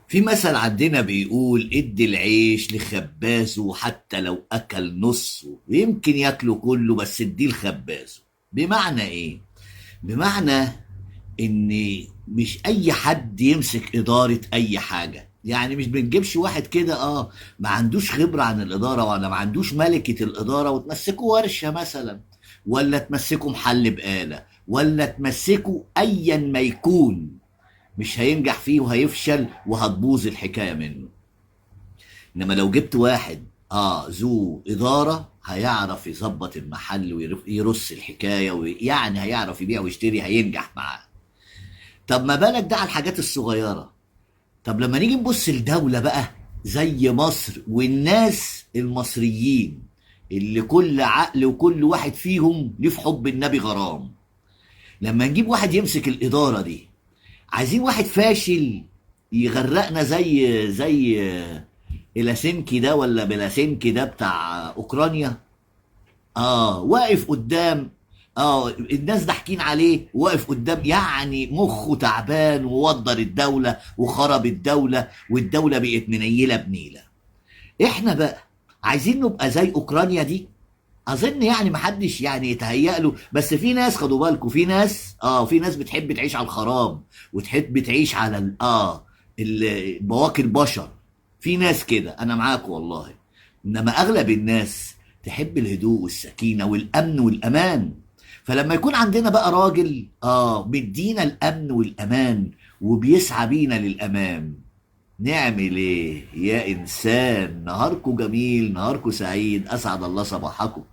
في مثل عندنا بيقول ادي العيش لخبازه حتى لو اكل نصه ويمكن ياكله كله، بس اديه لخبازه. بمعنى ايه؟ بمعنى ان مش اي حد يمسك ادارة اي حاجة. يعني مش بنجيبش واحد كده ما عندوش خبرة عن الادارة ولا ما عندوش ملكة الادارة وتمسكه ورشة مثلا، ولا تمسكه محل بقالة، ولا تمسكه ايا ما يكون. مش هينجح فيه وهيفشل وهتبوظ الحكاية منه. انما لو جبت واحد ذو ادارة هيعرف يظبط المحل ويرص الحكاية، ويعني هيعرف يبيع ويشتري، هينجح معاه. طب ما بالك ده على الحاجات الصغيرة. طب لما نيجي نبص الدولة بقى زي مصر والناس المصريين اللي كل عقل وكل واحد فيهم ليه في حب النبي غرام، لما نجيب واحد يمسك الإدارة دي، عايزين واحد فاشل يغرقنا زي إلاسينكي ده ولا بلاسينكي ده بتاع أوكرانيا. واقف قدام. الناس ضاحكين عليه، واقف قدام يعني مخه تعبان ووضر الدولة وخرب الدولة، والدولة بقت منيلة بنيلة. احنا بقى عايزين نبقى زي اوكرانيا دي. اظن يعني محدش يعني يتهيأ له، بس في ناس خدوا بالكم، في ناس بتحب تعيش على الخراب وتحب تعيش على بواقي البشر. في ناس كده انا معاك والله. انما اغلب الناس تحب الهدوء والسكينة والامن والامان. فلما يكون عندنا بقى راجل مدينا الامن والامان وبيسعى بينا للامام، نعمل ايه يا انسان؟ نهاركو جميل، نهاركو سعيد، اسعد الله صباحكم.